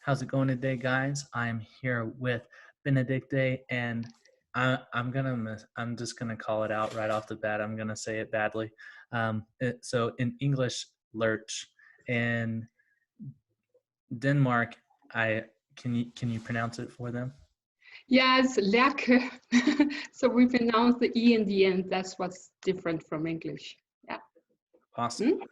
How's it going today, guys? I'm here with Benedicte, and I'm just gonna call it out right off the bat. I'm gonna say it badly. So in English, Lerche. In Denmark, can you pronounce it for them? Yes, Lerche. So we pronounce the E in the end. That's what's different from English. Yeah. Awesome.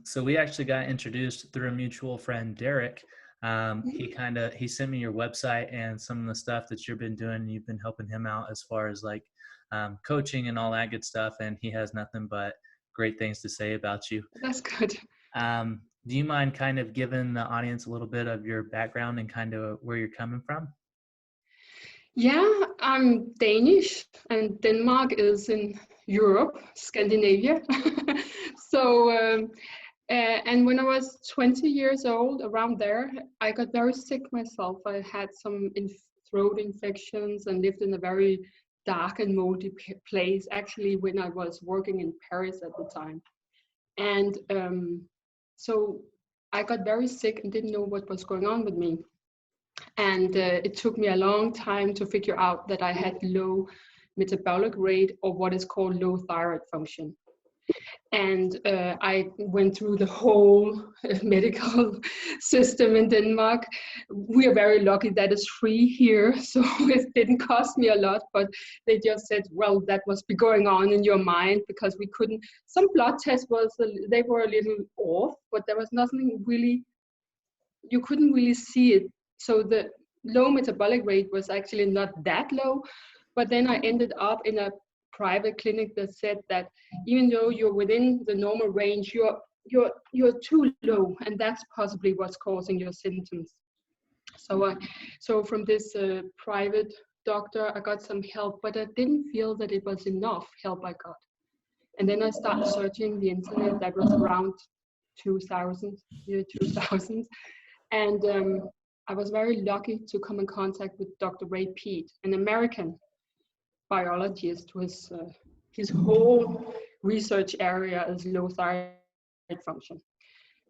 So we actually got introduced through a mutual friend, Derek. He sent me your website and some of the stuff that you've been doing. You've been helping him out as far as like coaching and all that good stuff. And he has nothing but great things to say about you. That's good. Do you mind kind of giving the audience a little bit of your background and kind of where you're coming from? Yeah, I'm Danish and Denmark is in Europe, Scandinavia. And when I was 20 years old, around there, I got very sick myself. I had some throat infections and lived in a very dark and moldy place, actually, when I was working in Paris at the time. And so I got very sick and didn't know what was going on with me. And it took me a long time to figure out that I had low metabolic rate, or what is called low thyroid function. And I went through the whole medical system in Denmark. We are very lucky that it's free here, so it didn't cost me a lot, but they just said, well, that must be going on in your mind, because we couldn't, some blood tests they were a little off, but there was nothing really, you couldn't really see it. So the low metabolic rate was actually not that low, but then I ended up in a private clinic that said that even though you're within the normal range, you're too low, and that's possibly what's causing your symptoms. So from this private doctor, I got some help, but I didn't feel that it was enough help I got. And then I started searching the internet. That was around 2000, year 2000, and I was very lucky to come in contact with Dr. Peat, an American biologist. Was his whole research area is low thyroid function.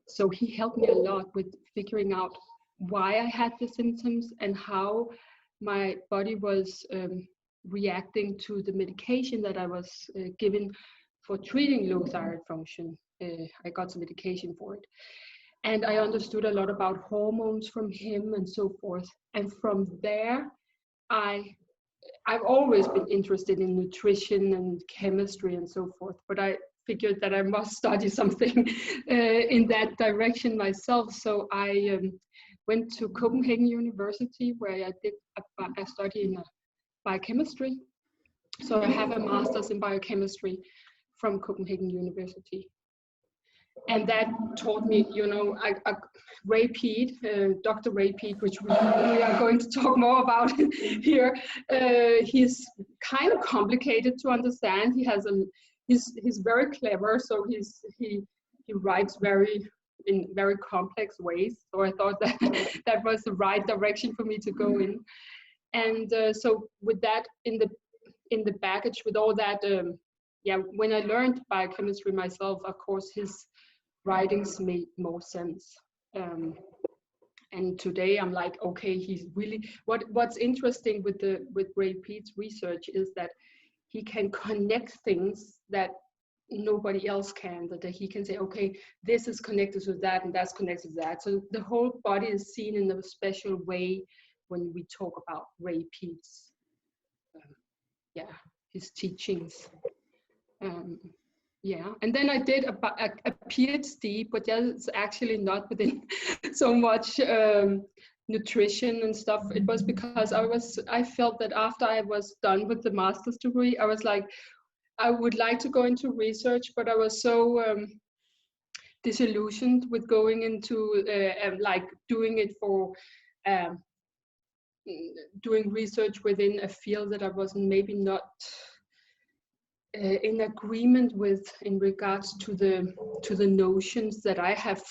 So he helped me a lot with figuring out why I had the symptoms and how my body was reacting to the medication that I was given for treating low thyroid function. I got some medication for it. And I understood a lot about hormones from him and so forth. And from there, I've always been interested in nutrition and chemistry and so forth, but I figured that I must study something in that direction myself. So I went to Copenhagen University, where I studied in biochemistry. So I have a master's in biochemistry from Copenhagen University. And that taught me, Peat, Dr. Peat, which we are going to talk more about here. He's kind of complicated to understand. He's very clever, so he writes in very complex ways. So I thought that that was the right direction for me to go in. And so with that in the baggage, with all that, when I learned biochemistry myself, of course, his writings made more sense. And today I'm like, okay, he's really, what's interesting with Peat's research is that he can connect things that nobody else can, that he can say, okay, this is connected to that and that's connected to that. So the whole body is seen in a special way when we talk about Peat's his teachings. And then I did a Ph.D, but that's actually not within so much nutrition and stuff. It was because I felt that after I was done with the master's degree, I was like, I would like to go into research, but I was so disillusioned with going into like doing it for doing research within a field that I wasn't maybe not in agreement with in regards to the notions that I have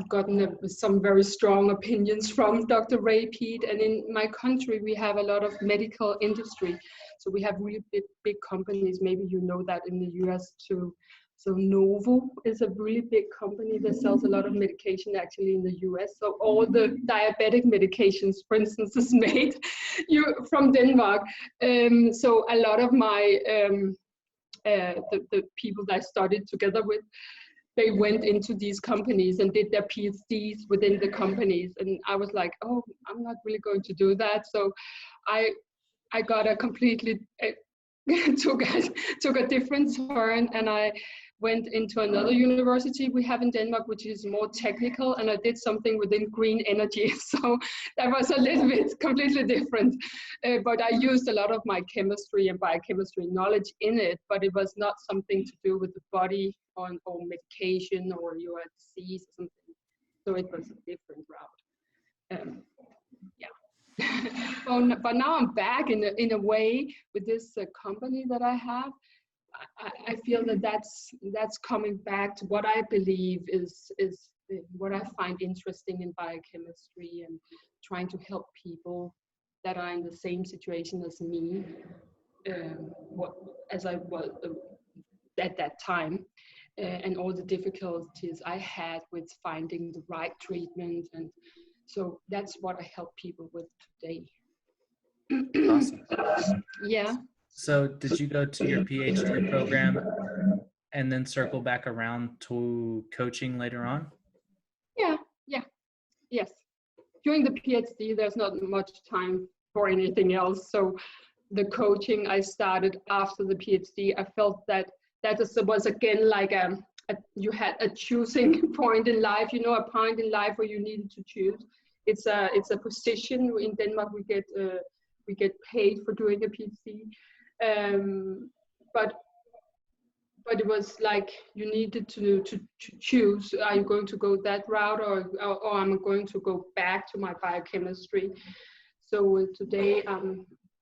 gotten some very strong opinions from Dr. Peat. And in my country, we have a lot of medical industry. So we have really big companies, maybe you know that in the US too, So Novo is a really big company that sells a lot of medication actually in the US. So all the diabetic medications, for instance, is made from Denmark. So a lot of my, the people that I studied together with, they went into these companies and did their Ph.Ds within the companies. And I was like, oh, I'm not really going to do that. So I got a completely, took a different turn, and I went into another university we have in Denmark, which is more technical, and I did something within green energy. So that was a little bit completely different, but I used a lot of my chemistry and biochemistry knowledge in it, but it was not something to do with the body or medication or your disease or something. So it was a different route. Yeah. But now I'm back in a way with this company that I have. I feel that that's coming back to what I believe is what I find interesting in biochemistry, and trying to help people that are in the same situation as me, as I was at that time, and all the difficulties I had with finding the right treatment. And so that's what I help people with today. Awesome. Yeah. So did you go to your PhD program and then circle back around to coaching later on? Yes. During the PhD, there's not much time for anything else. So the coaching I started after the PhD, I felt that was again like you had a choosing point in life, a point in life where you needed to choose. It's a position in Denmark. We get paid for doing a PhD, but it was like you needed to choose. Are you going to go that route, or I'm going to go back to my biochemistry? So today,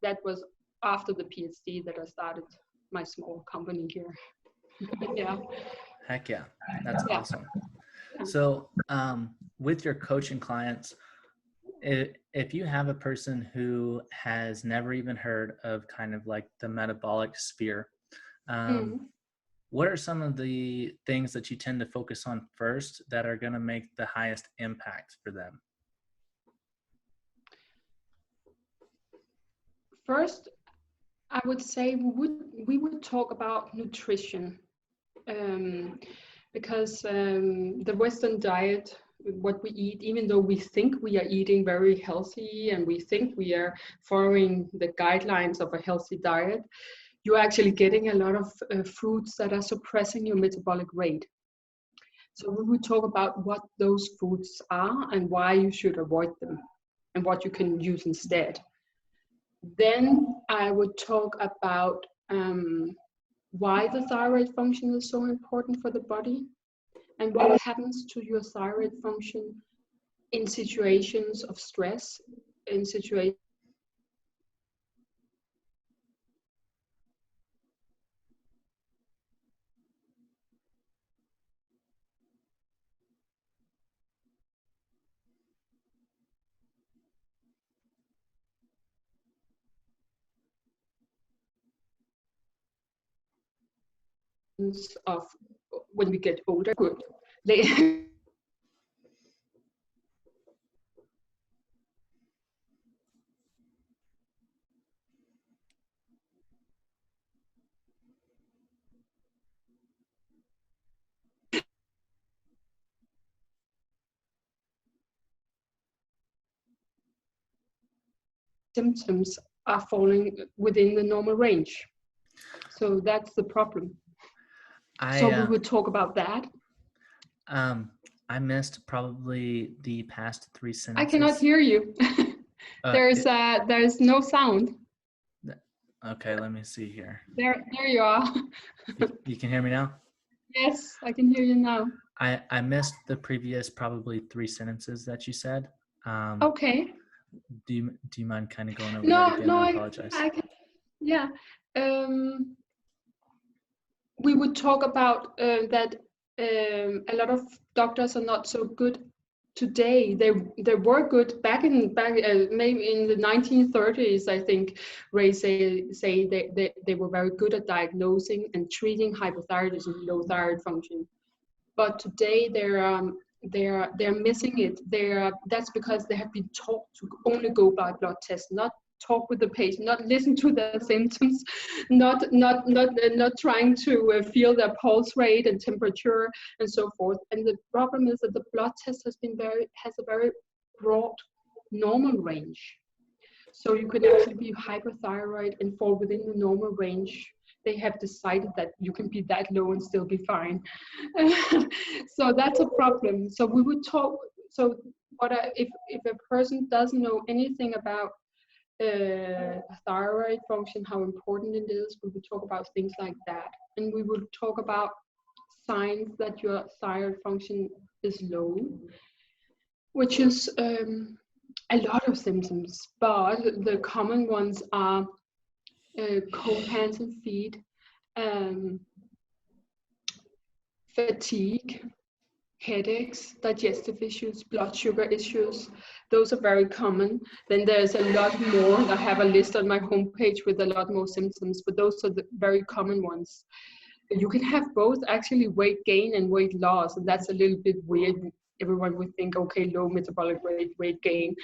that was after the PhD that I started my small company here. Yeah. Heck yeah, that's awesome. So with your coaching clients, if you have a person who has never even heard of kind of like the metabolic sphere, what are some of the things that you tend to focus on first that are going to make the highest impact for them? First, I would say we would talk about nutrition, because the Western diet, what we eat, even though we think we are eating very healthy and we think we are following the guidelines of a healthy diet, you're actually getting a lot of foods that are suppressing your metabolic rate. So we would talk about what those foods are and why you should avoid them and what you can use instead. Then I would talk about why the thyroid function is so important for the body, and what happens to your thyroid function in situations of stress, in situations of when we get older. Good. Symptoms are falling within the normal range. So that's the problem. So we would talk about that. I missed probably the past 3 sentences. I cannot hear you. There's no sound. Okay, let me see here. There you are. You can hear me now? Yes, I can hear you now. I missed the previous probably 3 sentences that you said. Okay. Do you mind kind of going over that again? I apologize. I can, yeah. We would talk about that a lot of doctors are not so good today they were good back maybe in the 1930s, I think. Ray say they were very good at diagnosing and treating hypothyroidism, low thyroid function. But today they're missing it. That's because they have been taught to only go by blood tests, not talk with the patient, not listen to their symptoms, not trying to feel their pulse rate and temperature and so forth. And the problem is that the blood test has a very broad normal range. So you can actually be hyperthyroid and fall within the normal range. They have decided that you can be that low and still be fine. So that's a problem. So we would talk. So if a person doesn't know anything about thyroid function, how important it is, we would talk about things like that. And we would talk about signs that your thyroid function is low, which is a lot of symptoms, but the common ones are cold hands and feet, fatigue, headaches, digestive issues, blood sugar issues. Those are very common. Then there's a lot more. I have a list on my homepage with a lot more symptoms, but those are the very common ones. You can have both actually weight gain and weight loss, and that's a little bit weird. Everyone would think, okay, low metabolic rate, weight gain.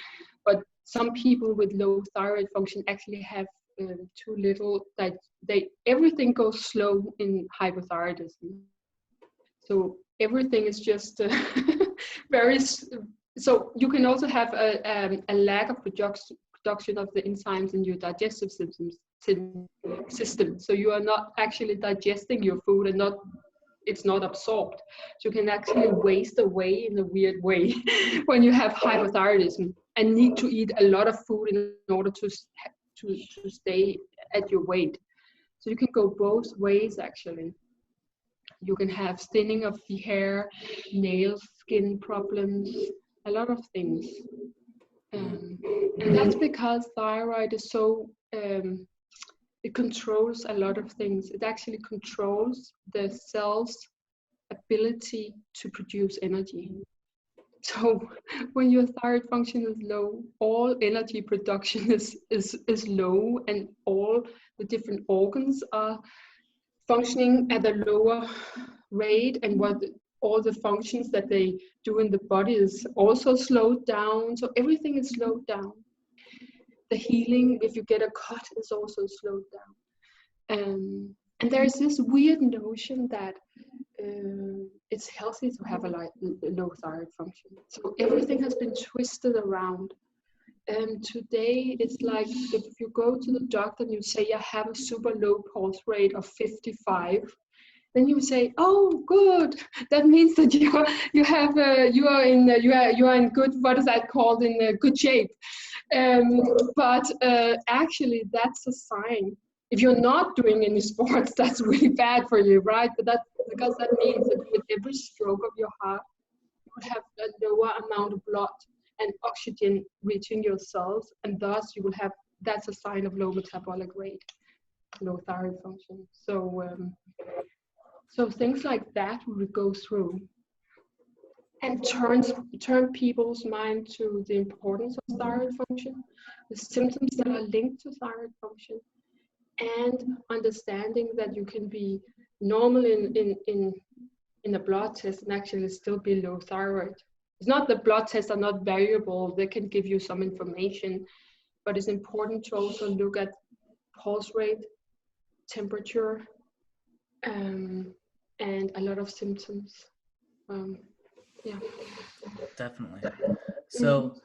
But some people with low thyroid function actually have too little, that everything goes slow in hypothyroidism. So everything is just very, so you can also have a lack of production of the enzymes in your digestive system. So you are not actually digesting your food, and it's not absorbed. So you can actually waste away in a weird way when you have hypothyroidism and need to eat a lot of food in order to stay at your weight. So you can go both ways actually. You can have thinning of the hair, nails, skin problems, a lot of things. And that's because thyroid is so, it controls a lot of things. It actually controls the cell's ability to produce energy. So when your thyroid function is low, all energy production is low, and all the different organs are functioning at a lower rate, and all the functions that they do in the body is also slowed down. So everything is slowed down. The healing, if you get a cut, is also slowed down. And there's this weird notion that it's healthy to have a low thyroid function. So everything has been twisted around. Today, it's like if you go to the doctor and you say, I have a super low pulse rate of 55, then you say, oh, good. That means that you are in good, what is that called, in good shape. But actually, that's a sign. If you're not doing any sports, that's really bad for you, right? But that's because that means that with every stroke of your heart, you would have a lower amount of blood and oxygen reaching your cells, and thus you will have, that's a sign of low metabolic rate, low thyroid function. So things like that we would go through, and turn people's mind to the importance of thyroid function, the symptoms that are linked to thyroid function, and understanding that you can be normal in a blood test and actually still be low thyroid. It's not the blood tests are not variable, they can give you some information, but it's important to also look at pulse rate, temperature, and a lot of symptoms. Yeah. Definitely. So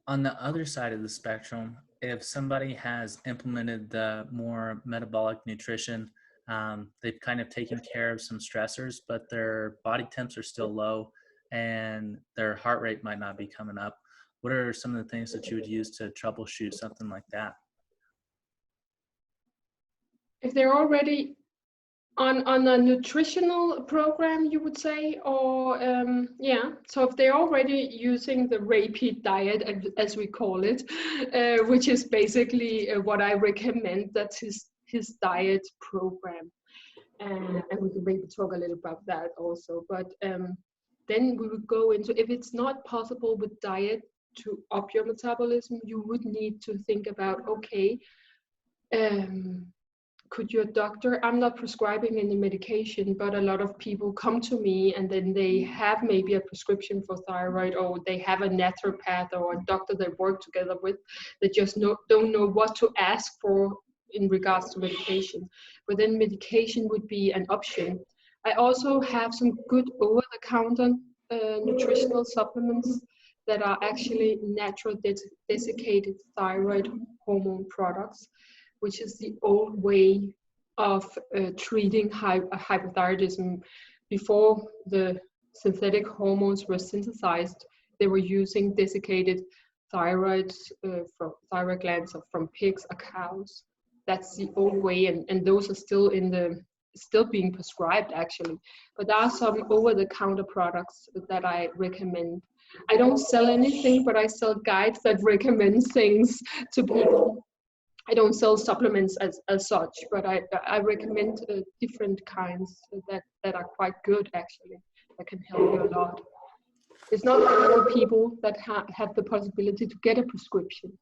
on the other side of the spectrum, if somebody has implemented the more metabolic nutrition, they've kind of taken care of some stressors, but their body temps are still low and their heart rate might not be coming up. What are some of the things that you would use to troubleshoot something like that? If they're already on a nutritional program, you would say, or yeah. So if they're already using the Peat diet, as we call it, which is basically what I recommend, that's his diet program, and we can maybe talk a little about that also. But then we would go into, if it's not possible with diet to up your metabolism, you would need to think about, okay, could your doctor, I'm not prescribing any medication, but a lot of people come to me and then they have maybe a prescription for thyroid, or they have a naturopath or a doctor they work together with that just don't know what to ask for in regards to medication. But then medication would be an option. I also have some good over-the-counter nutritional supplements that are actually natural desiccated thyroid hormone products, which is the old way of treating hypothyroidism. Before the synthetic hormones were synthesized, they were using desiccated thyroids from thyroid glands from pigs or cows. That's the old way, and those are still being prescribed actually. But there are some over-the-counter products that I recommend. I don't sell anything, but I sell guides that recommend things to people. I don't sell supplements as such, but I recommend different kinds that are quite good actually, that can help you a lot. It's not for all people that have the possibility to get a prescription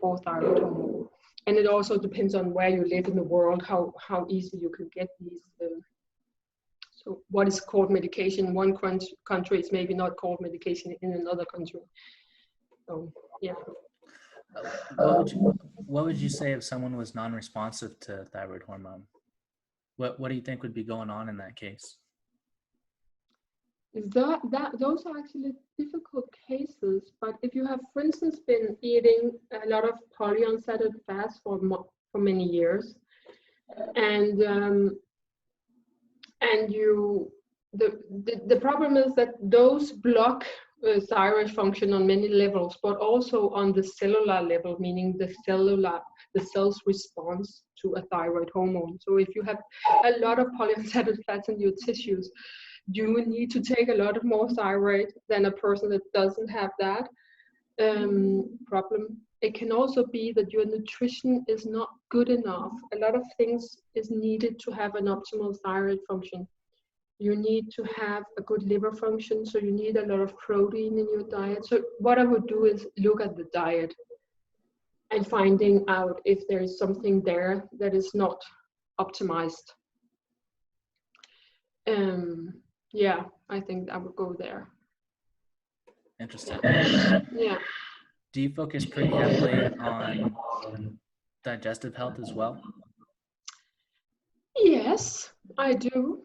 for thyroid hormone. And it also depends on where you live in the world, how easy you can get these. So what is called medication in one country is maybe not called medication in another country. So, yeah. What would you say if someone was non-responsive to thyroid hormone? What do you think would be going on in that case? Those are actually difficult cases, but if you have, for instance, been eating a lot of polyunsaturated fats for many years, and the problem is that those block thyroid function on many levels, but also on the cellular level, meaning the cell's response to a thyroid hormone. So if you have a lot of polyunsaturated fats in your tissues, you need to take a lot more thyroid than a person that doesn't have that problem. It can also be that your nutrition is not good enough. A lot of things is needed to have an optimal thyroid function. You need to have a good liver function, so you need a lot of protein in your diet. So what I would do is look at the diet and finding out if there is something there that is not optimized. Yeah, I think I would go there. Interesting. Yeah. Do you focus pretty heavily on digestive health as well? Yes, I do.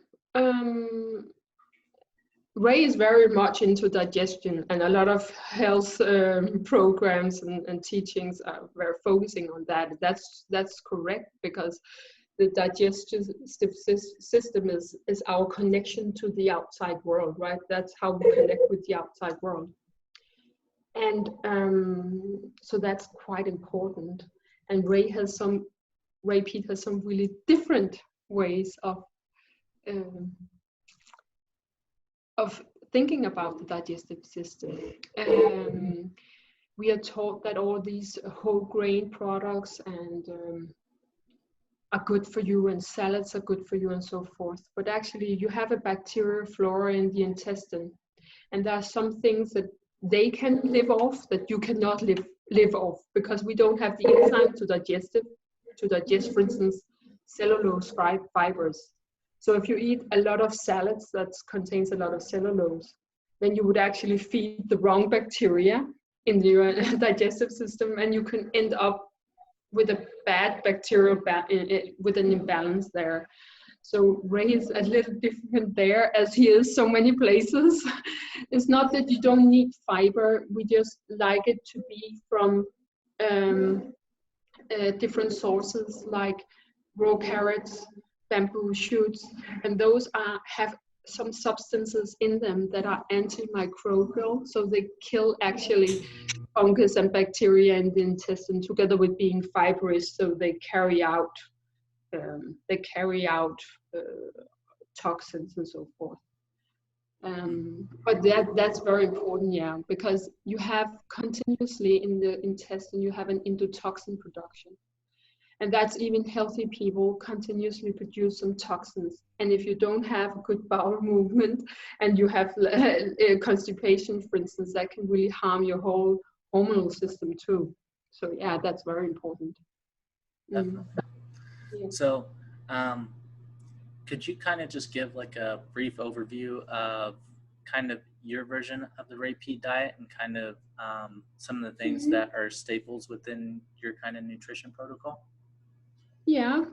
Ray is very much into digestion, and a lot of health programs and teachings are very focusing on that. That's correct, because the digestive system is our connection to the outside world, right? That's how we connect with the outside world. And so that's quite important. And Peat has some really different ways of thinking about the digestive system. We are taught that all these whole grain products and are good for you, and salads are good for you, and so forth. But actually, you have a bacterial flora in the intestine, and there are some things that they can live off that you cannot live off, because we don't have the enzyme to digest, for instance, cellulose fibers. So if you eat a lot of salads that contains a lot of cellulose, then you would actually feed the wrong bacteria in your digestive system, and you can end up with a bad bacterial with an imbalance there. So Ray is a little different there, as he is so many places. It's not that you don't need fiber, we just like it to be from different sources, like raw carrots, bamboo shoots, and those have some substances in them that are antimicrobial, so they kill actually fungus and bacteria in the intestine, together with being fibrous, so they carry out toxins and so forth. But that's very important, yeah, because you have continuously in the intestine, you have an endotoxin production. And that's even healthy people continuously produce some toxins. And if you don't have a good bowel movement and you have constipation, for instance, that can really harm your whole hormonal system too. So yeah, that's very important. Definitely. Yeah. So could you kind of just give like a brief overview of kind of your version of the Peat diet and kind of some of the things that are staples within your kind of nutrition protocol? Yeah.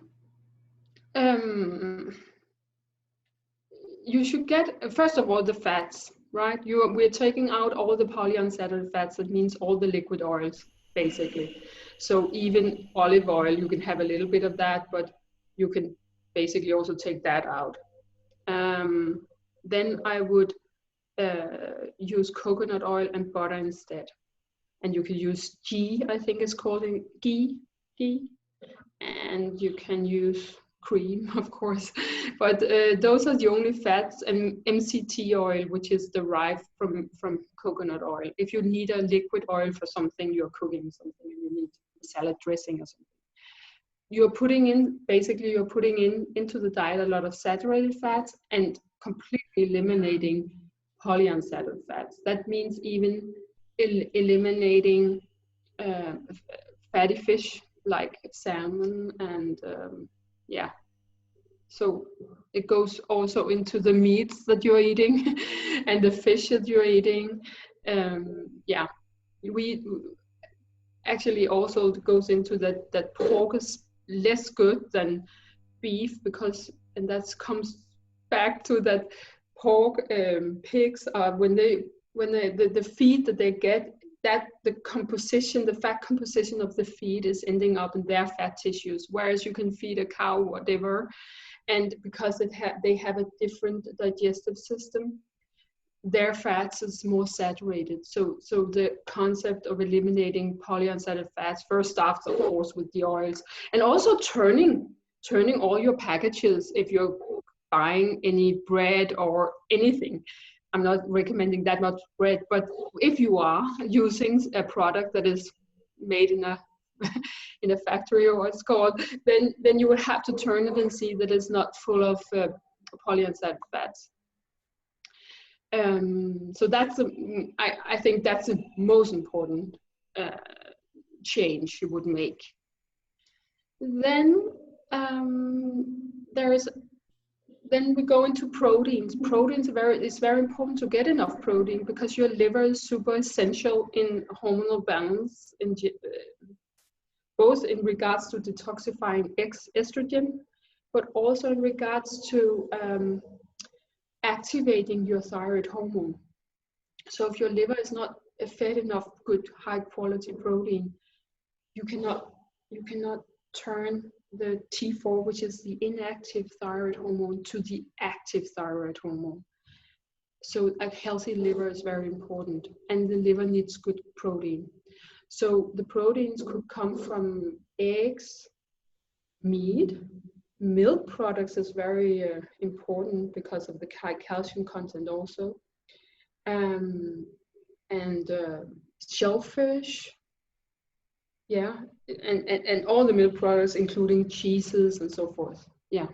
You should get, first of all, the fats, right? We're taking out all the polyunsaturated fats. That means all the liquid oils, basically. So even olive oil, you can have a little bit of that, but you can basically also take that out. Then I would use coconut oil and butter instead. And you can use ghee, I think it's called ghee. And you can use cream, of course, but those are the only fats. And MCT oil, which is derived from coconut oil. If you need a liquid oil for something, you're cooking something and you need salad dressing or something, you're putting into the diet a lot of saturated fats and completely eliminating polyunsaturated fats. That means even eliminating fatty fish like salmon and so it goes also into the meats that you're eating and the fish that you're eating. We actually also goes into that pork is less good than beef, because, and that comes back to that pork pigs are when the feed that they get, that the fat composition of the feed is ending up in their fat tissues, whereas you can feed a cow whatever, and because they have a different digestive system, their fats is more saturated. So the concept of eliminating polyunsaturated fats first starts, of course, with the oils, and also turning all your packages. If you're buying any bread or anything, I'm not recommending that much bread, but if you are using a product that is made in a in a factory, or what's called, then you would have to turn it and see that it's not full of polyunsaturated fats. So that's I think that's the most important change you would make. Then then we go into proteins. Proteins it's very important to get enough protein, because your liver is super essential in hormonal balance, both in regards to detoxifying estrogen, but also in regards to activating your thyroid hormone. So if your liver is not fed enough good high quality protein, you cannot turn the T4, which is the inactive thyroid hormone, to the active thyroid hormone. So a healthy liver is very important, and the liver needs good protein. So the proteins could come from eggs, meat, milk products is very important because of the high calcium content also, and shellfish, yeah, and all the milk products, including cheeses and so forth. Yeah.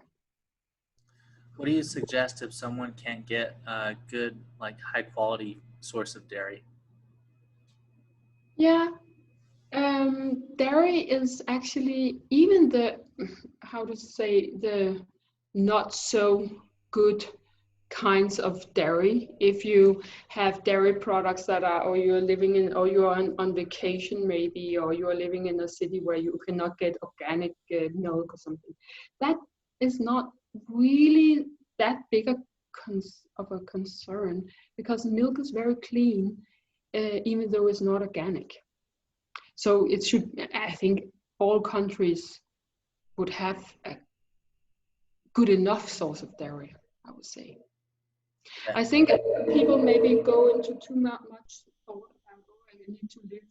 What do you suggest if someone can't get a good, like, high quality source of dairy? Yeah, dairy is actually, even the not so good kinds of dairy. If you have dairy products that are, or you're living in, or you're on vacation maybe, or you're living in a city where you cannot get organic milk or something, that is not really that big of a concern, because milk is very clean, even though it's not organic. So it should, I think all countries would have a good enough source of dairy, I would say. I think people maybe go into too much thought about, I need to get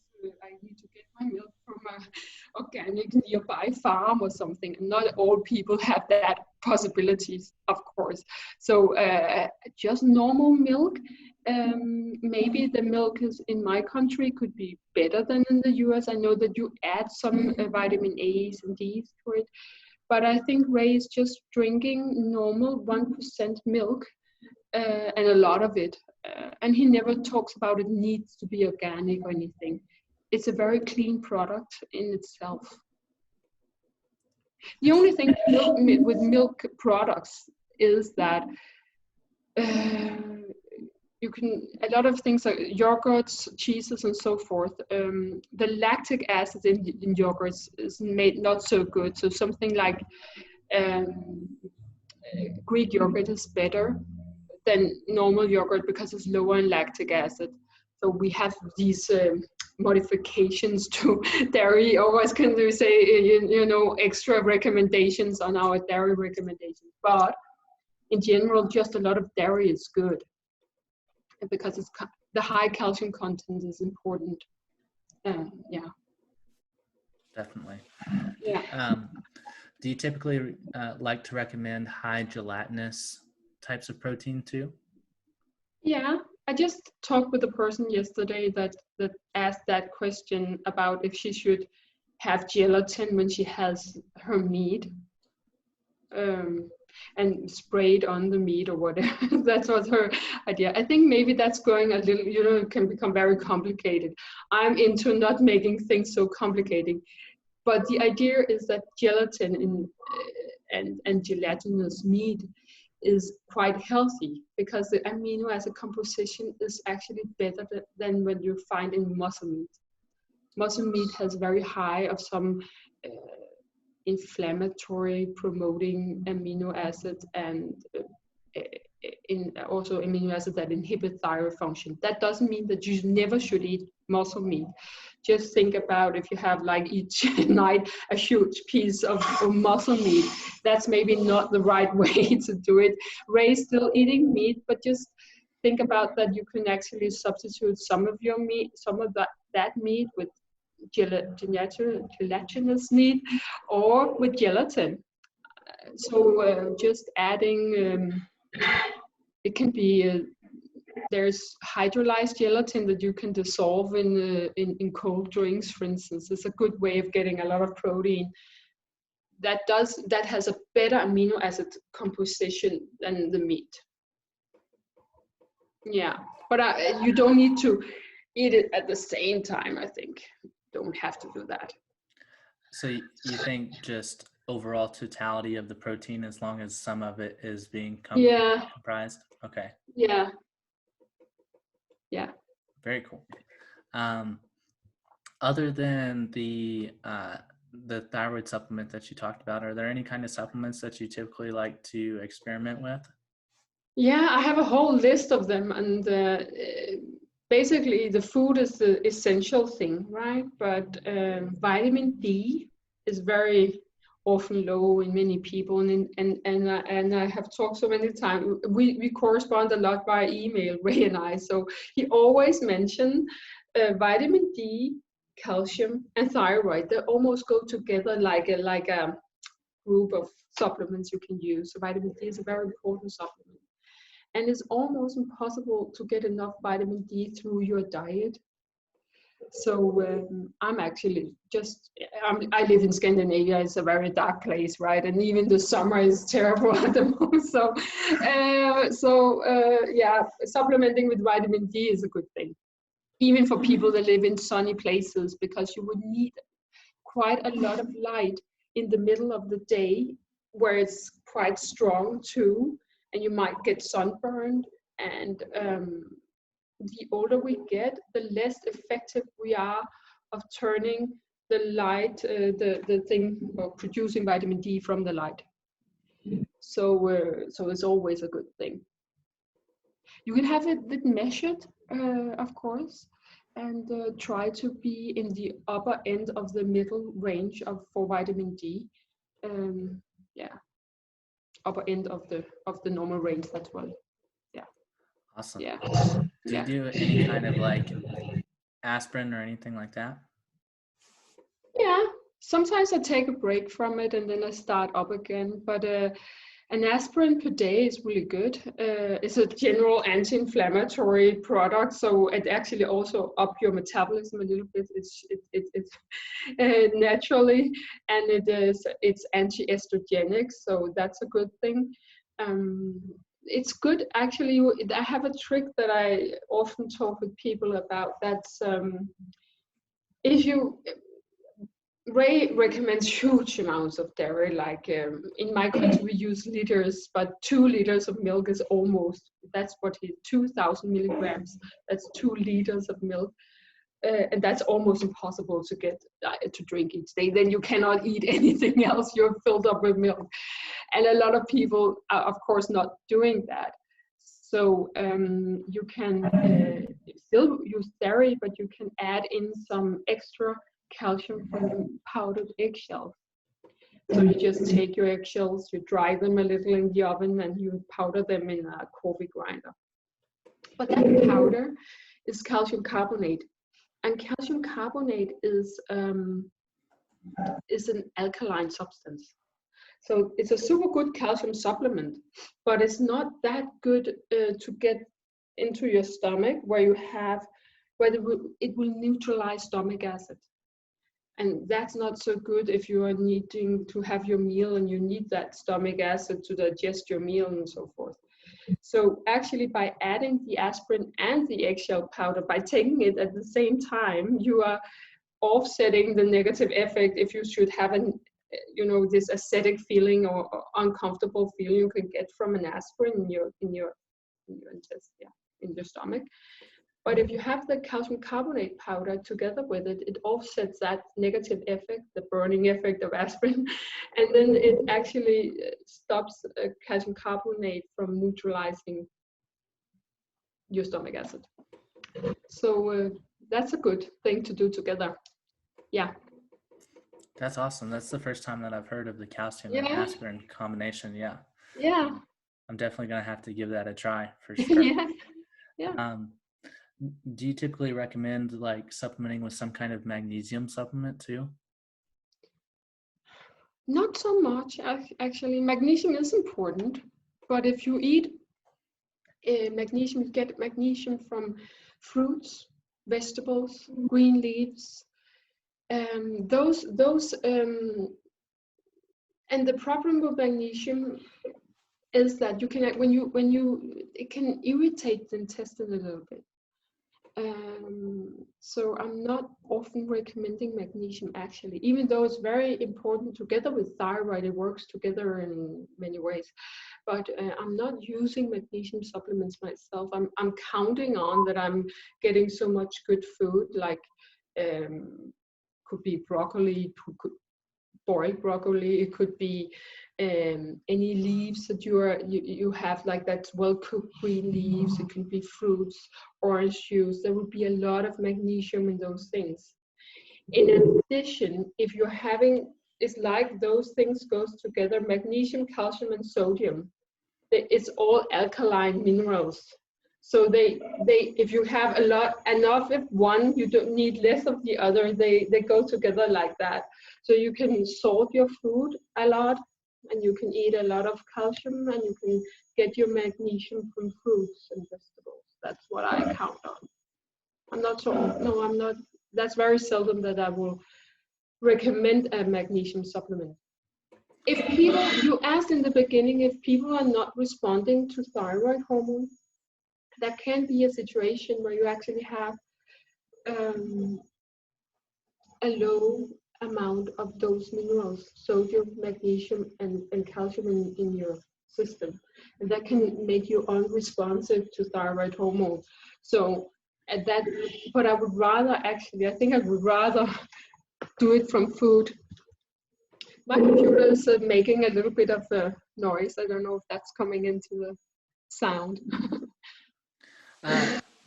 my milk from an organic nearby farm or something. And not all people have that possibilities, of course. So just normal milk, Maybe the milk is in my country could be better than in the US. I know that you add some vitamin A's and D's to it, but I think Ray is just drinking normal 1% milk and a lot of it. And he never talks about it needs to be organic or anything. It's a very clean product in itself. The only thing with milk products is that you can, a lot of things like yogurts, cheeses, and so forth, the lactic acid in yogurts is made not so good. So something like Greek yogurt is better than normal yogurt because it's lower in lactic acid. So we have these modifications to dairy, or what can we say, extra recommendations on our dairy recommendations. But in general, just a lot of dairy is good because it's the high calcium content is important. Yeah. Definitely. Yeah. Do you typically like to recommend high gelatinous types of protein too? Yeah, I just talked with a person yesterday that asked that question about if she should have gelatin when she has her meat, and sprayed on the meat or whatever. That was her idea. I think maybe that's going a little, it can become very complicated. I'm into not making things so complicated. But the idea is that gelatin and gelatinous meat is quite healthy because the amino acid composition is actually better than when you find in muscle meat. Muscle meat has very high of some inflammatory promoting amino acids and also amino acids that inhibit thyroid function. That doesn't mean that you never should eat muscle meat. Just think about if you have like each night a huge piece of muscle meat, that's maybe not the right way to do it. Ray's still eating meat, but just think about that you can actually substitute some of your meat, some of that meat with gelatinous meat or with gelatin. So just adding, it can be there's hydrolyzed gelatin that you can dissolve in cold drinks, for instance. It's a good way of getting a lot of protein. That has a better amino acid composition than the meat. Yeah, but you don't need to eat it at the same time. I think don't have to do that. So you think just overall totality of the protein, as long as some of it is being comprised? Okay. Yeah. Yeah. Very cool. Other than the thyroid supplement that you talked about, are there any kind of supplements that you typically like to experiment with? Yeah, I have a whole list of them, and basically the food is the essential thing, right? But vitamin D is very often low in many people, and I have talked so many times. We correspond a lot by email, Ray and I. So he always mentioned vitamin D, calcium, and thyroid. They almost go together like a group of supplements you can use. So vitamin D is a very important supplement. And it's almost impossible to get enough vitamin D through your diet. So I'm actually I live in Scandinavia. It's a very dark place, right? And even the summer is terrible at the moment. So yeah, supplementing with vitamin D is a good thing. Even for people that live in sunny places, because you would need quite a lot of light in the middle of the day where it's quite strong too. And you might get sunburned, and the older we get, the less effective we are of turning the light, the thing of producing vitamin D from the light. So it's always a good thing. You can have it measured, of course, and try to be in the upper end of the middle range for vitamin D. Yeah. Upper end of the normal range. That's well. Yeah. Awesome. Yeah. Do you do any kind of like aspirin or anything like that? Yeah. Sometimes I take a break from it and then I start up again. But An aspirin per day is really good. It's a general anti-inflammatory product, so it actually also up your metabolism a little bit. It's naturally, and it's anti-estrogenic, so that's a good thing. It's good actually. I have a trick that I often talk with people about. That's if you Ray recommends huge amounts of dairy. Like in my country, we use liters, but 2 liters of milk is almost, that's what 2,000 milligrams. That's 2 liters of milk. And that's almost impossible to get to drink each day. Then you cannot eat anything else. You're filled up with milk. And a lot of people are, of course, not doing that. So you can still use dairy, but you can add in some extra calcium from powdered eggshells. So you just take your eggshells, you dry them a little in the oven, and you powder them in a coffee grinder. But that powder is calcium carbonate, and calcium carbonate is an alkaline substance. So it's a super good calcium supplement, but it's not that good to get into your stomach where it will neutralize stomach acid. And that's not so good if you are needing to have your meal and you need that stomach acid to digest your meal and so forth. So actually by adding the aspirin and the eggshell powder, by taking it at the same time, you are offsetting the negative effect if you should have this acidic feeling or uncomfortable feeling you can get from an aspirin in your stomach. But if you have the calcium carbonate powder together with it, it offsets that negative effect, the burning effect of aspirin, and then it actually stops calcium carbonate from neutralizing your stomach acid. So that's a good thing to do together. Yeah. That's awesome. That's the first time that I've heard of the calcium and aspirin combination. Yeah. Yeah. I'm definitely going to have to give that a try for sure. Yeah. Yeah. Do you typically recommend like supplementing with some kind of magnesium supplement too? Not so much. Actually, magnesium is important, but if you eat magnesium, you get magnesium from fruits, vegetables, green leaves. And the problem with magnesium is that you can, it can irritate the intestine a little bit. So I'm not often recommending magnesium actually, even though it's very important together with thyroid. It works together in many ways, but I'm not using magnesium supplements myself. I'm counting on that I'm getting so much good food, like could be broccoli, boiled broccoli. It could be any leaves that you have, like that well-cooked green leaves. It can be fruits, orange juice. There will be a lot of magnesium in those things. In addition, if you're having, it's like those things goes together, magnesium, calcium, and sodium. It's all alkaline minerals. So if you have enough of one, you don't need less of the other. They go together like that. So you can salt your food a lot, and you can eat a lot of calcium, and you can get your magnesium from fruits and vegetables. That's what I count on. I'm not. That's very seldom that I will recommend a magnesium supplement. If you asked in the beginning, if people are not responding to thyroid hormone, that can be a situation where you actually have a low amount of those minerals, sodium, magnesium, and calcium in your system. And that can make you unresponsive to thyroid hormone. So but I would rather actually, I think I would rather do it from food. My computer is making a little bit of a noise. I don't know if that's coming into the sound.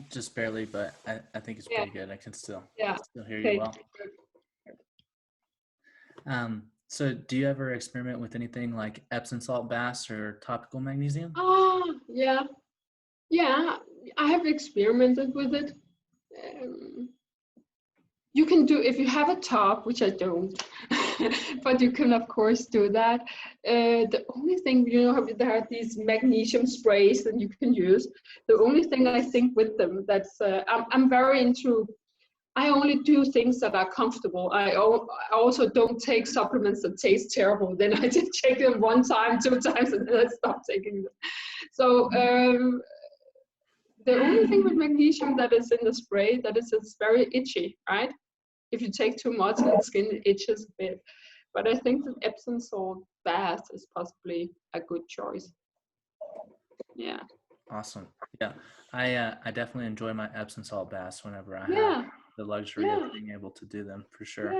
Just barely, but I think it's pretty good. I can still hear you well. So do you ever experiment with anything like Epsom salt baths or topical magnesium? Yeah, I have experimented with it. You can do, if you have a tub, which I don't, but you can of course do that. The only thing, there are these magnesium sprays that you can use. The only thing I think with them, that's I'm very into. I only do things that are comfortable. I also don't take supplements that taste terrible. Then I just take them 1 time, 2 times, and then I stop taking them. So the only thing with magnesium that is in the spray, that is it's very itchy, right? If you take too much, the skin itches a bit. But I think that Epsom salt bath is possibly a good choice. Yeah. Awesome. Yeah, I definitely enjoy my Epsom salt baths whenever I have the luxury of being able to do them, for sure.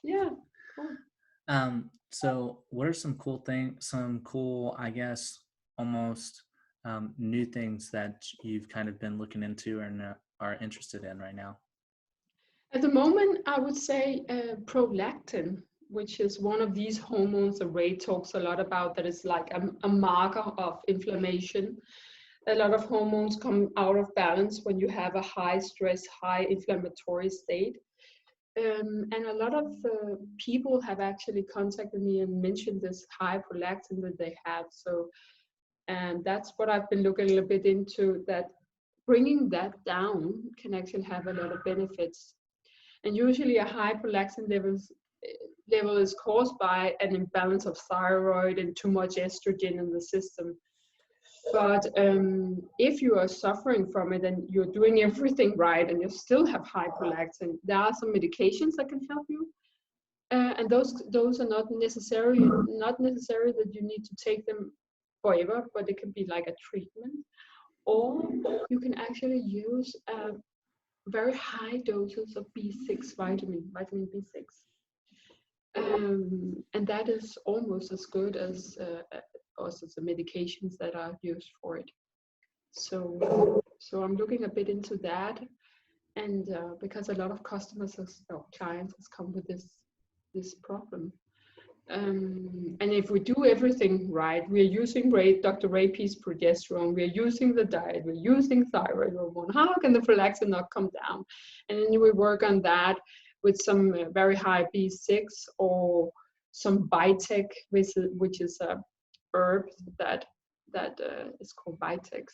Yeah. Cool. So what are some cool, I guess, almost new things that you've kind of been looking into and are interested in right now? At the moment, I would say Prolactin, which is one of these hormones that Ray talks a lot about, that is like a marker of inflammation. A lot of hormones come out of balance when you have a high stress, high inflammatory state. And a lot of people have actually contacted me and mentioned this high prolactin that they have. So, and that's what I've been looking a little bit into, that bringing that down can actually have a lot of benefits. And usually a high prolactin level is caused by an imbalance of thyroid and too much estrogen in the system. But if you are suffering from it and you're doing everything right and you still have high prolactin, there are some medications that can help you. And those are not necessary that you need to take them forever, but it can be like a treatment. Or you can actually use very high doses of B6 vitamin B6. And that is almost as good as also the medications that are used for it. So I'm looking a bit into that, and because a lot of customers or clients has come with this problem. And if we do everything right, we're using Dr. Ray Peat's progesterone, we're using the diet, we're using thyroid hormone, how can the prolactin not come down? And then we work on that with some very high B6 or some Vitex, which is a herb that is called Vitex,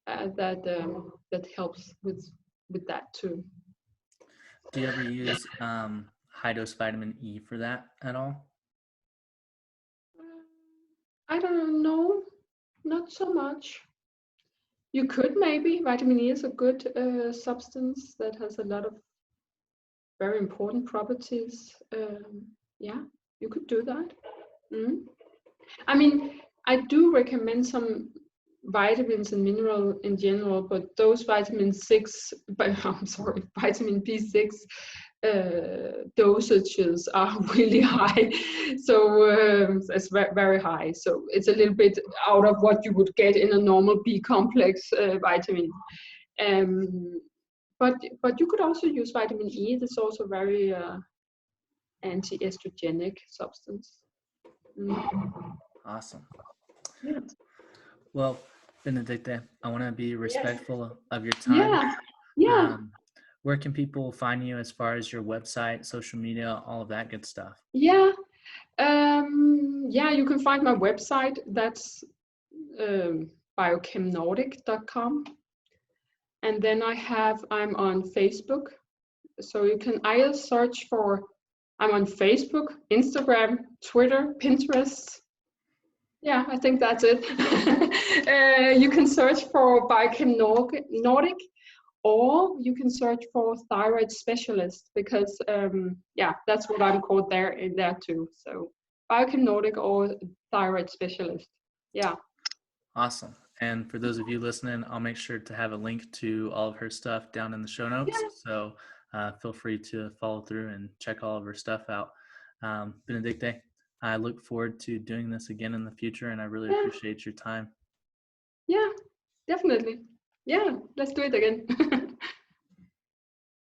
that helps with that too. Do you ever use high dose vitamin E for that at all? I don't know, not so much. You could maybe. Vitamin E is a good substance that has a lot of very important properties. Yeah, you could do that. I mean, I do recommend some vitamins and mineral in general, but those vitamin B6 dosages are really high, so it's very high. So it's a little bit out of what you would get in a normal B complex vitamin. But you could also use vitamin E. That's also very anti-estrogenic substance. Awesome. Yeah. Well, Benedicte, I want to be respectful of your time. Yeah. Where can people find you as far as your website, social media, all of that good stuff? Yeah. You can find my website. That's biochemnordic.com. And then I'm on Facebook. So you can either search for, I'm on Facebook, Instagram, Twitter, Pinterest. Yeah, I think that's it. You can search for Biochem Nordic, or you can search for thyroid specialist, because that's what I'm called there too. So Biochem Nordic or thyroid specialist. Yeah. Awesome. And for those of you listening, I'll make sure to have a link to all of her stuff down in the show notes. Yeah. So feel free to follow through and check all of her stuff out. Benedicte, I look forward to doing this again in the future, and I really appreciate your time. Yeah, definitely. Yeah, let's do it again.